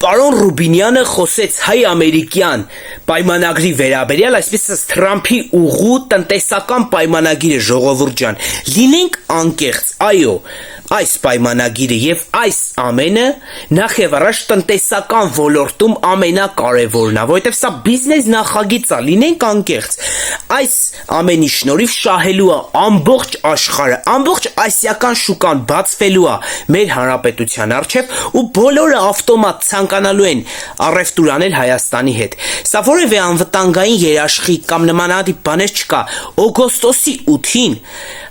Պարոն Ռուբինյանը խոսեց հայ-ամերիկյան պայմանագրի վերաբերյալ, այսպես Թրամփի ուղու տնտեսական պայմանագիրը, ժողովուրդ ջան, լինենք անկեղծ, այո, այս պայմանագիրը եւ այս ամենը նախ եւ առաջ տնտեսական ոլորտում ամենակարևորն է, որովհետեւ սա բիզնես նախագիծ է, լինենք անկեղծ, այս ամենի շնորհիվ շահելու է ամբողջ աշխարհը, ամբողջ ասիական շուկան բացվելու է մեր հանրապետության առջև ու բոլորը ավտոմատ ցանկանալու են առևտուր անել Հայաստանի հետ։ Սա որևէ անվտանգային երաշխիք կամ նմանատիպ բաներ չկա։ Օգոստոսի 8-ին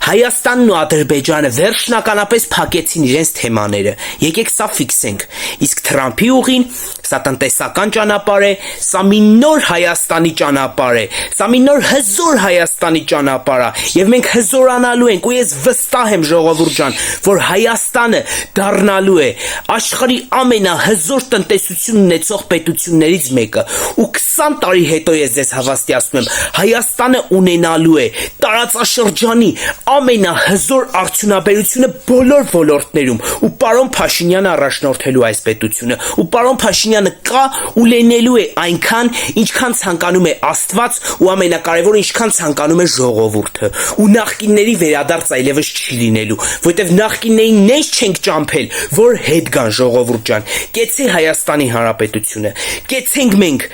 Հայաստանն ու Ադրբեջանը վերջնականապես փակեցին իրենց թեմաները։ Եկեք սա ֆիքսենք։ Իսկ Թրամփի ուղին սա տնտեսական ճանապարհ է, սա մի նոր Հայաստանի ճանապարհ է, սա մի նոր հզոր Հայաստանի ճանապարհ է, եւ մենք հզորանալու ենք, ու ես վստահ եմ, ժողովուրդ ջան, որ Հայաստանը դառնալու է աշխարհի ամենահզոր տնտեսություն ունեցող պետություններից մեկը, ու 20 տարի հետո ես ձեզ հավաստիացնում եմ, Հայաստանը ունենալու է տարածաշրջանի ամենահզոր արդյունաբերությունը բոլոր ոլորտներում, ու պարոն Փաշինյանը առաջնորդելու այս պետությունը, ու պարոն Փաշինյանը կա ու լինելու է այնքան, ինչքան ցանկանում է Աստված, ու ամենակարևորը ինչքան ցանկանում է ժողովուրդը, ու նախկինների վերադարձ այլևս չի լինելու, որովհետև նախկիններին նենց չենք ճամփել, որ հետ գան, ժողովուրդ ջան, կեցե Հայաստանի Հանրապետությունը, կեցենք մենք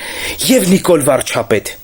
եւ Նիկոլ Վարչապետ։